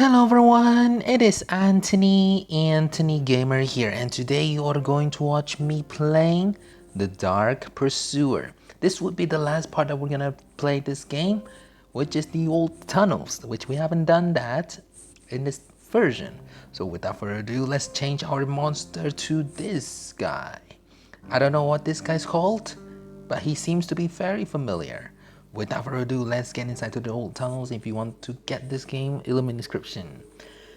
Hello everyone, it is Anthony Gamer here, and today you are going to watch me playing The Dark Pursuer. This would be the last part that we're gonna play this game, which is the old tunnels, which we haven't done that in this version. So without further ado, let's change our monster to this guy. I don't know what this guy's called, but he seems to be very familiar. Without further ado, let's get inside to the old tunnels. If you want to get this game, it'll be in the description.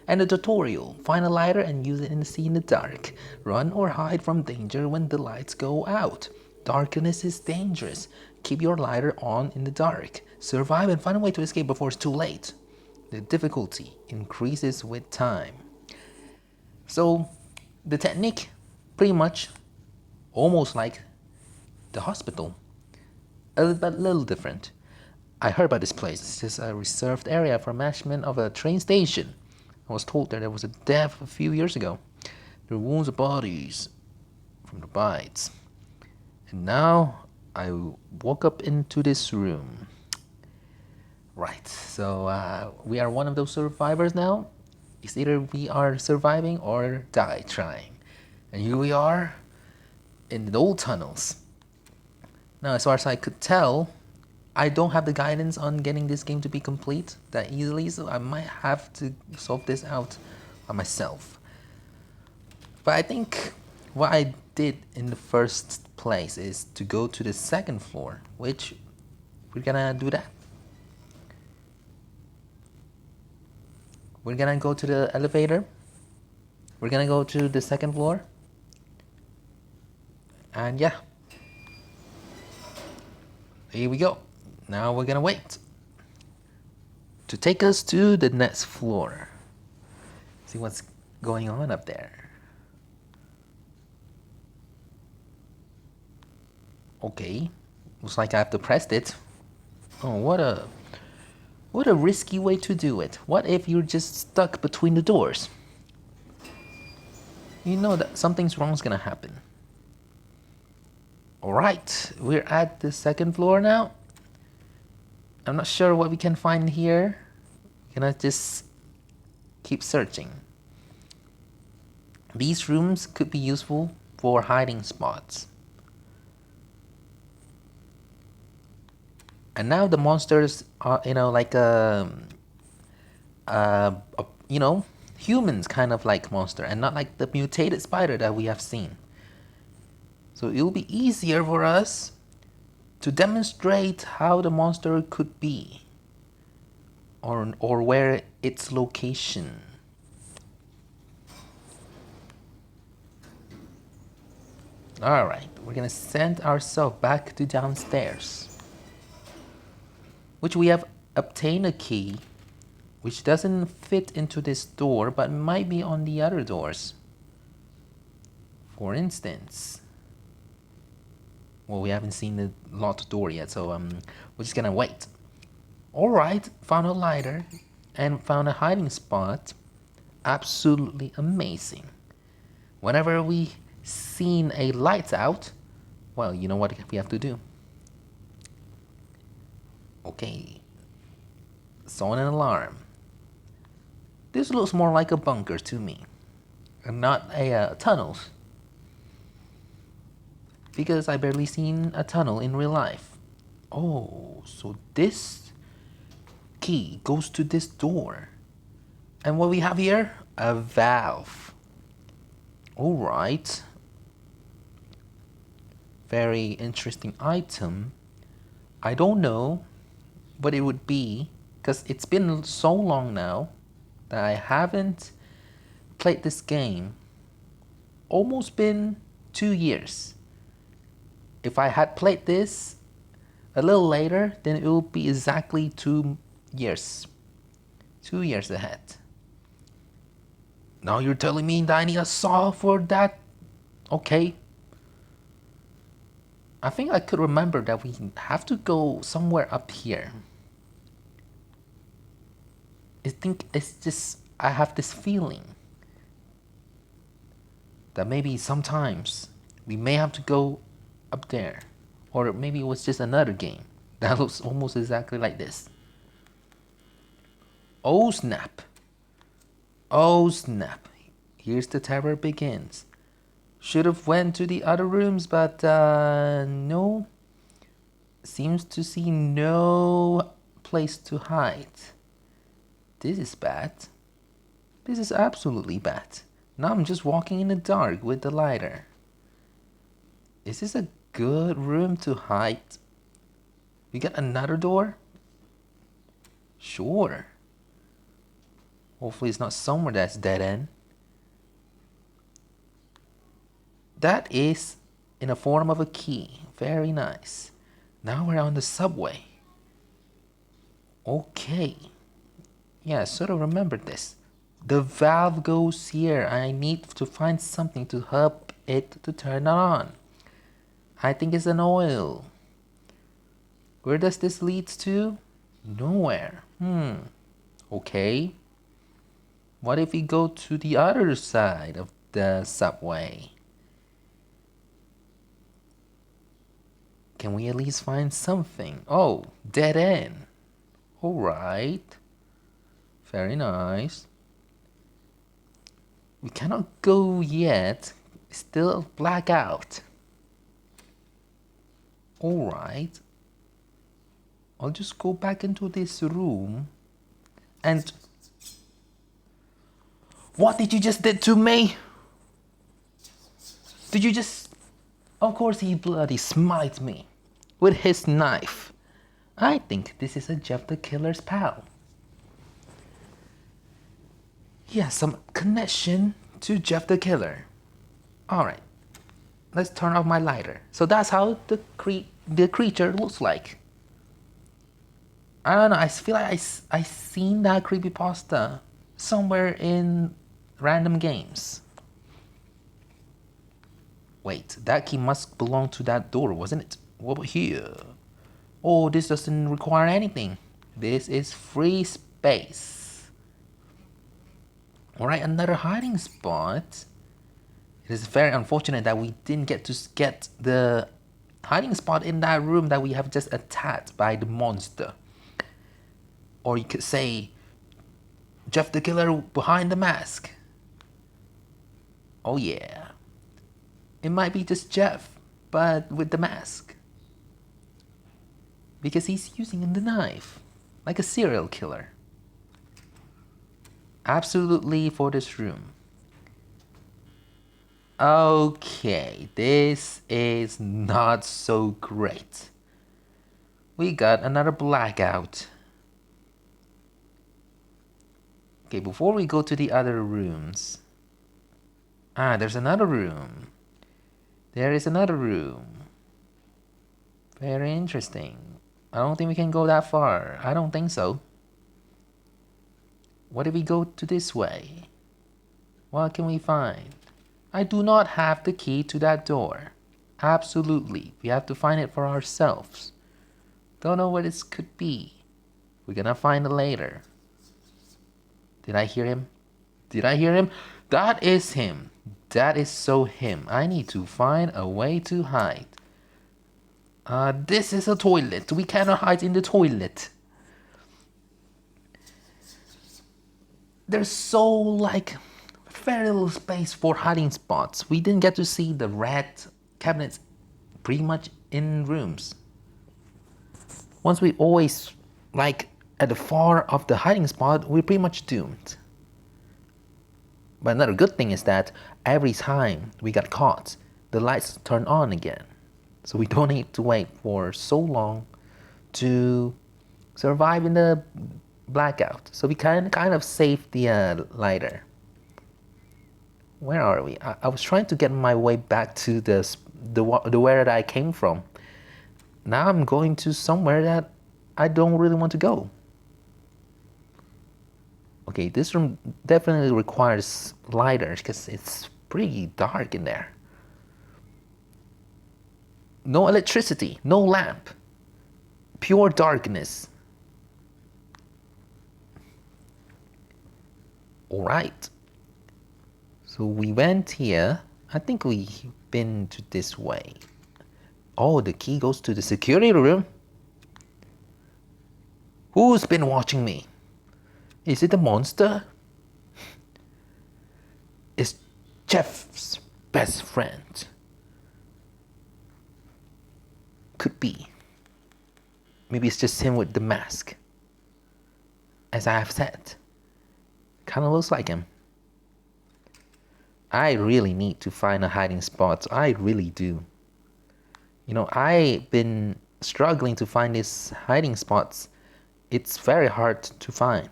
And the tutorial, find a lighter and use it in the sea in the dark. Run or hide from danger when the lights go out. Darkness is dangerous. Keep your lighter on in the dark. Survive and find a way to escape before it's too late. The difficulty increases with time. So, the technique, pretty much, almost like the hospital. But a little different. I heard about this place. It's just a reserved area for management of a train station. I was told that there was a death a few years ago. There were wounds of bodies from the bites. And now I woke up into this room. Right, so we are one of those survivors now. It's either we are surviving or die trying. And here we are in the old tunnels. Now, as far as I could tell, I don't have the guidance on getting this game to be complete that easily, so I might have to solve this out by myself. But I think what I did in the first place is to go to the second floor, which we're gonna do that. We're gonna go to the elevator. We're gonna go to the second floor. And yeah. Here we go. Now we're gonna wait to take us to the next floor. See what's going on up there. Okay, looks like I have to press it. Oh, what a risky way to do it. What if you're just stuck between the doors? You know that something's wrong is gonna happen. Alright, we're at the second floor now. I'm not sure what we can find here. We're gonna just keep searching. These rooms could be useful for hiding spots. And now the monsters are, like humans kind of like monster, and not like the mutated spider that we have seen. So it will be easier for us to demonstrate how the monster could be, or where its location. Alright, we're gonna send ourselves back to downstairs, which we have obtained a key which doesn't fit into this door but might be on the other doors. For instance, well, we haven't seen the locked door yet, so we're just gonna wait. Alright, found a lighter and found a hiding spot. Absolutely amazing. Whenever we seen a lights out, well, you know what we have to do. Okay, sound an alarm. This looks more like a bunker to me, and not a tunnels. Because I barely seen a tunnel in real life. Oh, so this key goes to this door. And what we have here? A valve. Alright. Very interesting item. I don't know what it would be, because it's been so long now that I haven't played this game. Almost been 2 years. If I had played this a little later, then it will be exactly 2 years. 2 years ahead. Now you're telling me that I need a saw for that? Okay. I think I could remember that we have to go somewhere up here. I think it's just, I have this feeling that maybe sometimes we may have to go up there, or maybe it was just another game that looks almost exactly like this. Oh snap, Oh snap. Here's the terror begins. Should have went to the other rooms, but no. Seems to see no place to hide. This is bad. This is absolutely bad. Now I'm just walking in the dark with the lighter. Is this a good room to hide? We got another door? Sure. Hopefully it's not somewhere that's dead end. That is in the form of a key. Very nice. Now we're on the subway. Okay. Yeah, I sort of remember this. The valve goes here. I need to find something to help it to turn on. I think it's an oil. Where does this lead to? Nowhere. Okay. What if we go to the other side of the subway? Can we at least find something? Oh, dead end. Alright. Very nice. We cannot go yet. Still blackout. Alright. I'll just go back into this room. And... What did you just did to me? Did you just... Of course he bloody smite me. With his knife. I think this is a Jeff the Killer's pal. He has some connection to Jeff the Killer. Alright. Let's turn off my lighter. So that's how the creature looks like. I don't know, I feel like I seen that creepypasta somewhere in random games. Wait, that key must belong to that door, wasn't it? What about here? Oh, this doesn't require anything. This is free space. Alright, another hiding spot. It is very unfortunate that we didn't get to get the hiding spot in that room that we have just attacked by the monster. Or you could say, Jeff the Killer behind the mask. Oh yeah. It might be just Jeff, but with the mask. Because he's using the knife, like a serial killer. Absolutely for this room. Okay, this is not so great. We got another blackout. Okay, before we go to the other rooms. Ah, there's another room. There is another room. Very interesting. I don't think we can go that far. I don't think so. What if we go to this way? What can we find? I do not have the key to that door. Absolutely. We have to find it for ourselves. Don't know what this could be. We're gonna find it later. Did I hear him? Did I hear him? That is him. That is so him. I need to find a way to hide. This is a toilet. We cannot hide in the toilet. There's so like very little space for hiding spots. We didn't get to see the red cabinets pretty much in rooms. Once we always like at the far of the hiding spot, we're pretty much doomed. But another good thing is that every time we got caught, the lights turn on again. So we don't need to wait for so long to survive in the blackout. So we kind of saved the lighter. Where are we? I was trying to get my way back to the where that I came from. Now I'm going to somewhere that I don't really want to go. Okay, this room definitely requires lighter because it's pretty dark in there. No electricity, no lamp. Pure darkness. Alright. So we went here. I think we've been to this way. Oh, the key goes to the security room. Who's been watching me? Is it a monster? Jeff's best friend. Could be. Maybe it's just him with the mask. As I have said. Kinda looks like him. I really need to find a hiding spot. I really do. You know, I've been struggling to find these hiding spots. It's very hard to find.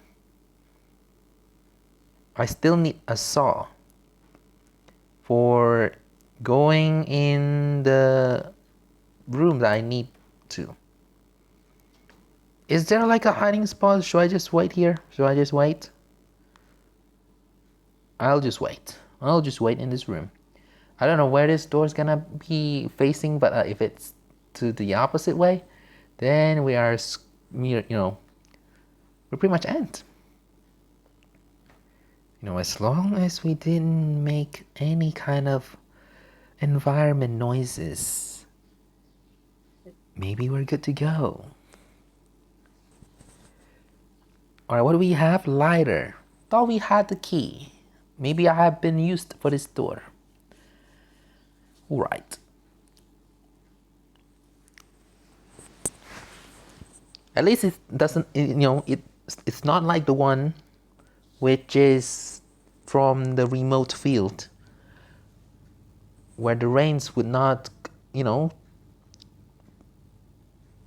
I still need a saw for going in the room that I need to. Is there like a hiding spot? Should I just wait here? Should I just wait? I'll just wait. I'll just wait in this room. I don't know where this door is gonna be facing, but if it's to the opposite way, then we are, you know, we're pretty much end. You know, as long as we didn't make any kind of environment noises, maybe we're good to go. Alright, what do we have? Lighter. Thought we had the key. Maybe I have been used for this door. Alright. At least it doesn't, you know, it's not like the one which is from the remote field where the rains would not, you know,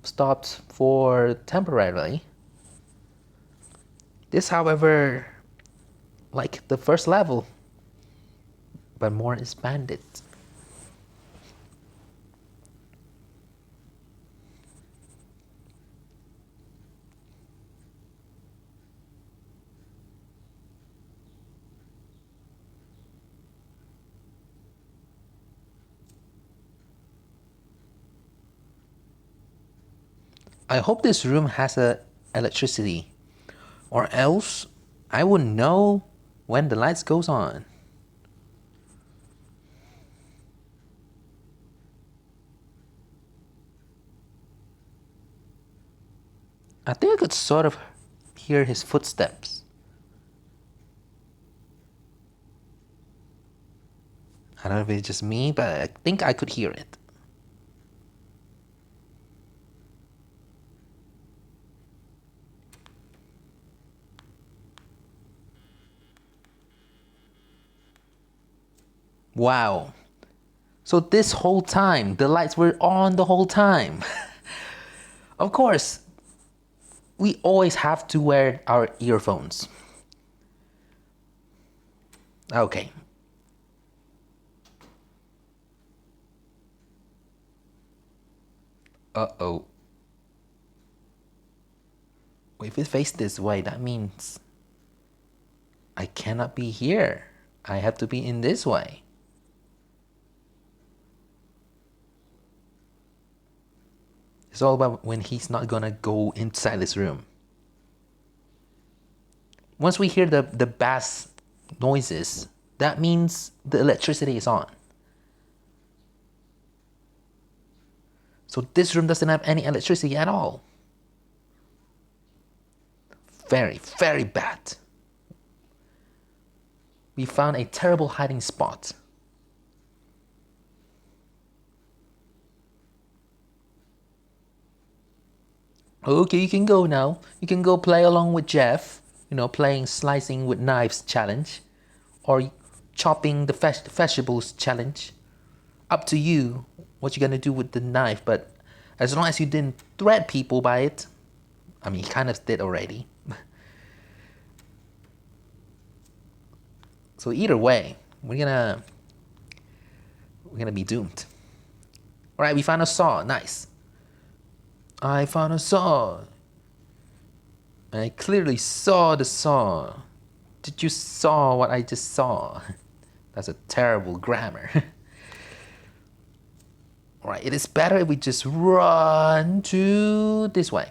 stop for temporarily. This, however, like the first level, but more expanded. I hope this room has electricity, or else I wouldn't know when the lights goes on. I think I could sort of hear his footsteps. I don't know if it's just me, but I think I could hear it. Wow. So this whole time, the lights were on the whole time. Of course, we always have to wear our earphones. Okay. Uh-oh. If it faces this way, that means I cannot be here. I have to be in this way. It's all about when he's not gonna go inside this room. Once we hear the bass noises, that means the electricity is on. So this room doesn't have any electricity at all. Very, very bad. We found a terrible hiding spot. Okay, you can go now. You can go play along with Jeff. You know, playing slicing with knives challenge. Or chopping the vegetables challenge. Up to you what you're gonna do with the knife, but as long as you didn't threaten people by it. I mean, you kind of did already. So either way, we're gonna be doomed. Alright, we found a saw. Nice. I found a saw. I clearly saw the saw. Did you saw what I just saw? That's a terrible grammar. Alright, it is better if we just run to this way.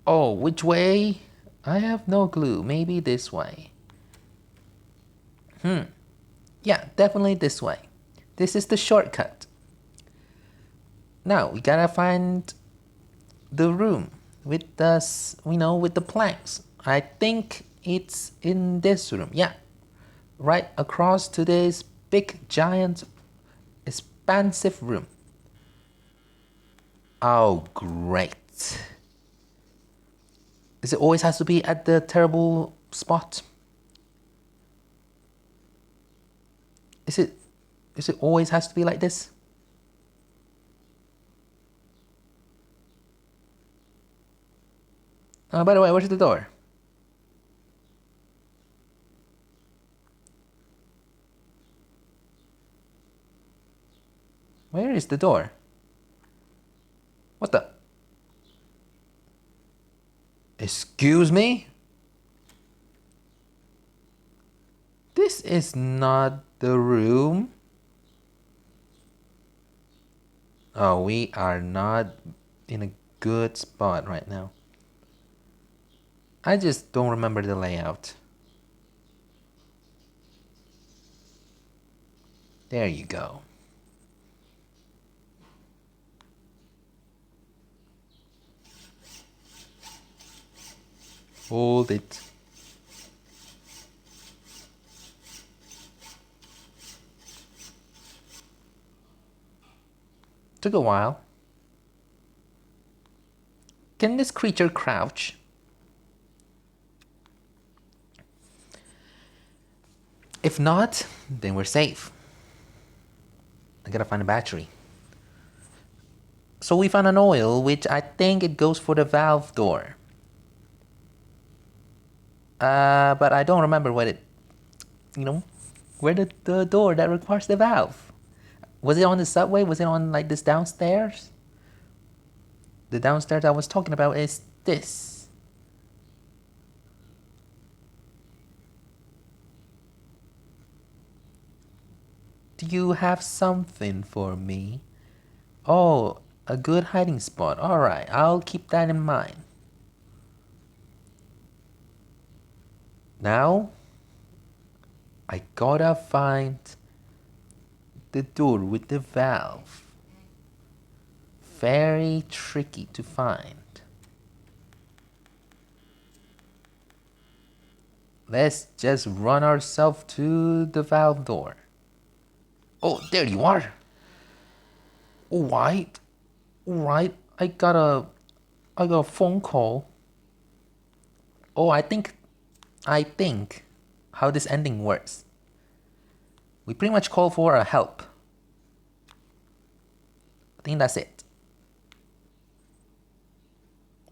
Oh, which way? I have no clue. Maybe this way. Yeah, definitely this way. This is the shortcut. Now we gotta find the room with the, with the planks. I think it's in this room. Yeah, right across to this big, giant, expansive room. Oh, great. Is it always has to be at the terrible spot? Is it always has to be like this? By the way, where's the door? Where is the door? What the? Excuse me? This is not the room. Oh, we are not in a good spot right now. I just don't remember the layout. There you go. Hold it. Took a while. Can this creature crouch? If not, then we're safe. I gotta find a battery. So we found an oil, which I think it goes for the valve door. But I don't remember what it, where the door that requires the valve. Was it on the subway? Was it on like this downstairs? The downstairs I was talking about is this. Do you have something for me? Oh, a good hiding spot. Alright, I'll keep that in mind. Now, I gotta find the door with the valve. Very tricky to find. Let's just run ourselves to the valve door. Oh, there you are. Alright. Alright. I got a phone call. Oh, I think how this ending works. We pretty much call for a help. I think that's it.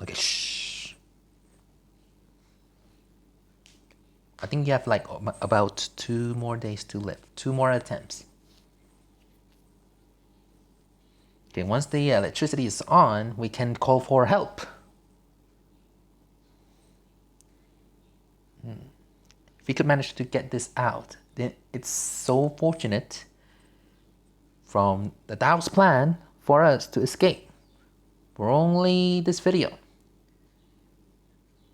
Okay, shh. I think you have like about 2 more days to live. 2 more attempts. Okay, once the electricity is on, we can call for help. If we could manage to get this out, then it's so fortunate from the Tao's plan for us to escape for only this video.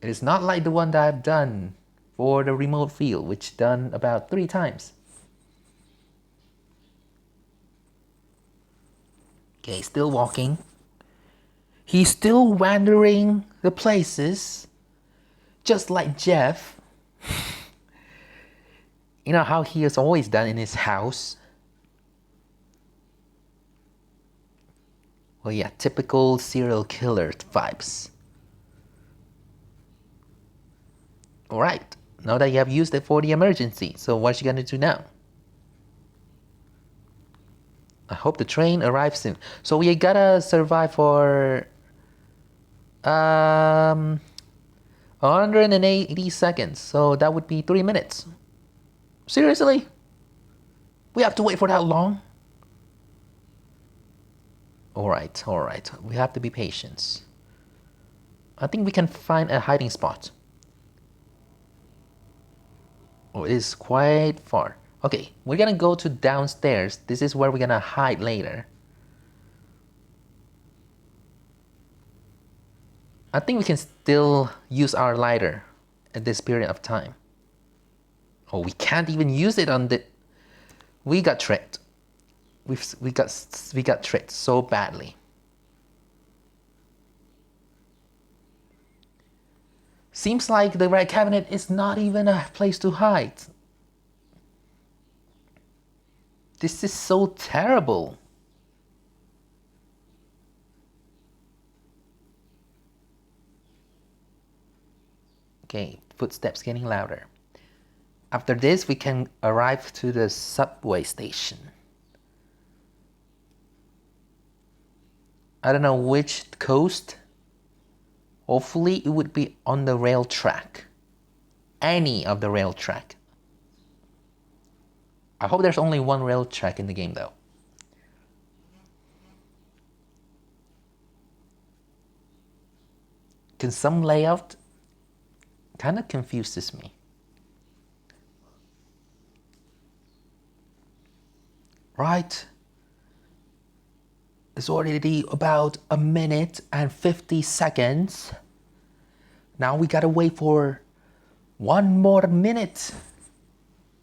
It is not like the one that I've done for the remote field, which done about 3 times. Okay, still walking. He's still wandering the places, just like Jeff. You know how he has always done in his house. Well, yeah, typical serial killer vibes. Alright, now that you have used it for the emergency, so what's you gonna do now? I hope the train arrives soon. So we gotta survive for 180 seconds. So that would be 3 minutes. Seriously? We have to wait for that long? Alright, alright. We have to be patient. I think we can find a hiding spot. Oh, it is quite far. Okay, we're gonna go to downstairs. This is where we're gonna hide later. I think we can still use our lighter at this period of time. Oh, we can't even use it on the... We got tricked. We got tricked so badly. Seems like the red cabinet is not even a place to hide. This is so terrible. Okay, footsteps getting louder. After this, we can arrive to the subway station. I don't know which coast. Hopefully it would be on the rail track. Any of the rail track. I hope there's only one rail track in the game though. Can some layout kind of confuses me. Right? It's already about a minute and 50 seconds. Now we gotta wait for one more minute.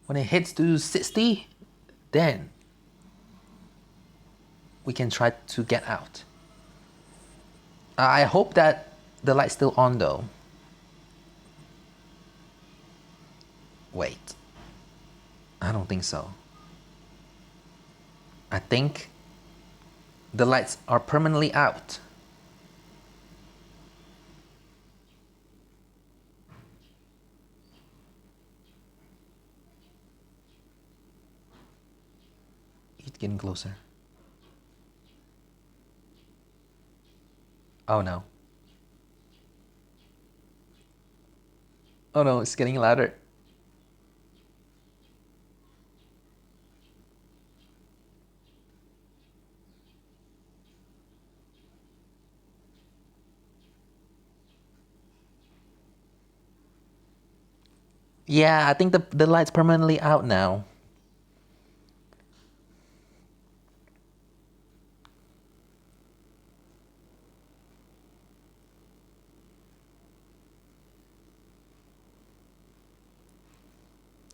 When it hits to 60, then we can try to get out. I hope that the light's still on though. Wait. I don't think so. I think the lights are permanently out. It's getting closer. Oh no. Oh no, it's getting louder. Yeah, I think the light's permanently out now.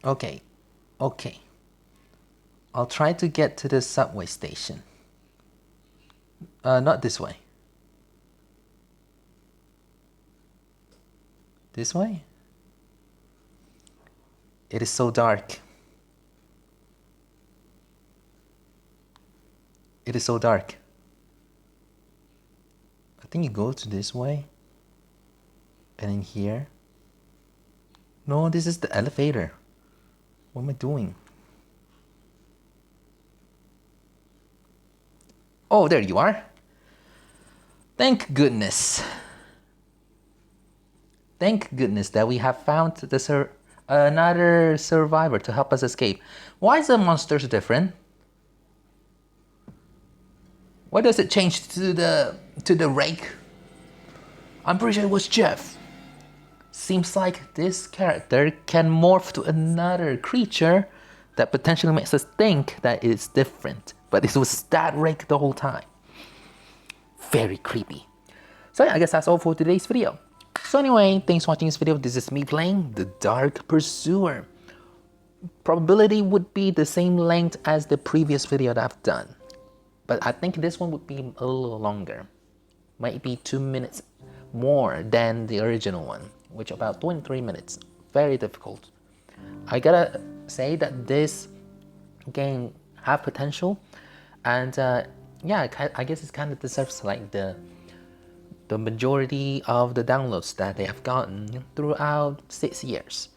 Okay, okay. I'll try to get to the subway station. Not this way. This way? It is so dark. It is so dark. I think you go to this way. And in here. No, this is the elevator. What am I doing? Oh, there you are. Thank goodness. Thank goodness that we have found another survivor to help us escape. Why is the monsters different? Why does it change to the rake? I'm pretty sure it was Jeff. Seems like this character can morph to another creature that potentially makes us think that it's different. But it was that rake the whole time. Very creepy. So yeah, I guess that's all for today's video. So anyway, thanks for watching this video. This is me playing the Dark Pursuer. Probability would be the same length as the previous video that I've done. But I think this one would be a little longer. Might be 2 minutes more than the original one, which about 23 minutes. Very difficult. I gotta say that this game have potential, and yeah, I guess it kind of deserves like the majority of the downloads that they have gotten throughout 6 years.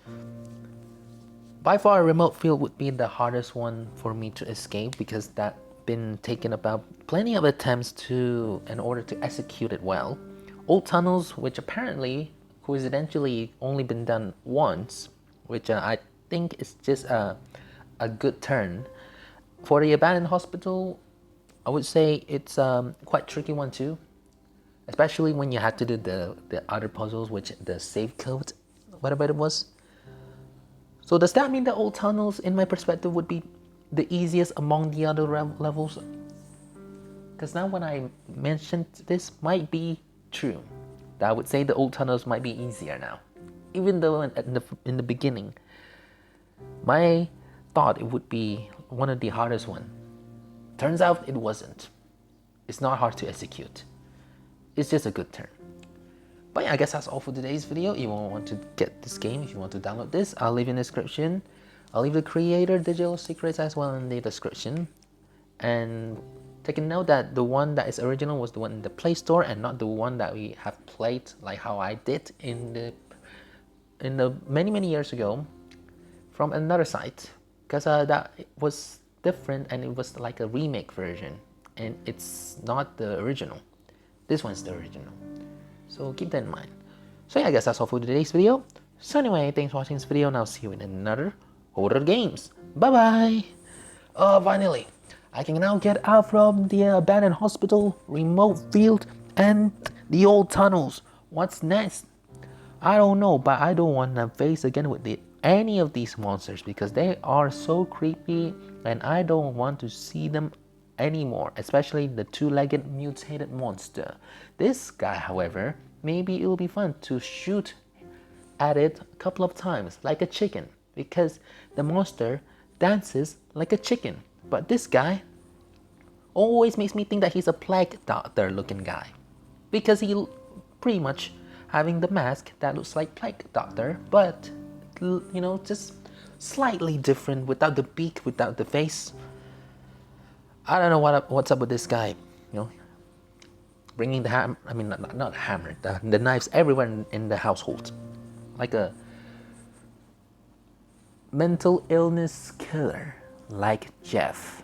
By far, Remote Field would be the hardest one for me to escape because that been taken about plenty of attempts in order to execute it well. Old Tunnels, which apparently coincidentally only been done once, which I think is just a good turn. For the Abandoned Hospital, I would say it's quite tricky one too, especially when you had to do the other puzzles, which the save code, whatever it was. So does that mean that Old Tunnels, in my perspective, would be the easiest among the other levels? Because now when I mentioned this, might be true. That I would say the Old Tunnels might be easier now, even though in the beginning, my thought it would be one of the hardest one. Turns out it wasn't. It's not hard to execute. It's just a good turn. But yeah, I guess that's all for today's video. If you want to get this game, if you want to download this, I'll leave in the description I'll leave the creator digital secrets as well in the description. And take a note that the one that is original was the one in the Play Store and not the one that we have played like how I did in the many years ago from another site, because that was different and it was like a remake version and it's not the original. This one's the original, so keep that in mind. So yeah, I guess that's all for today's video. So anyway, thanks for watching this video and I'll see you in another horror games. Bye bye. Finally, I can now get out from the abandoned hospital, remote field, and the old tunnels. What's next? I don't know, but I don't want to face again with any of these monsters because they are so creepy and I don't want to see them anymore, especially the two-legged mutated monster. This guy, however, maybe it will be fun to shoot at it a couple of times like a chicken because the monster dances like a chicken. But this guy always makes me think that he's a plague doctor looking guy because he pretty much having the mask that looks like plague doctor, but you know, just slightly different without the beak, without the face. I don't know what's up with this guy, you know, bringing the hammer, I mean not hammer, the knives everywhere in the household, like a mental illness killer like Jeff.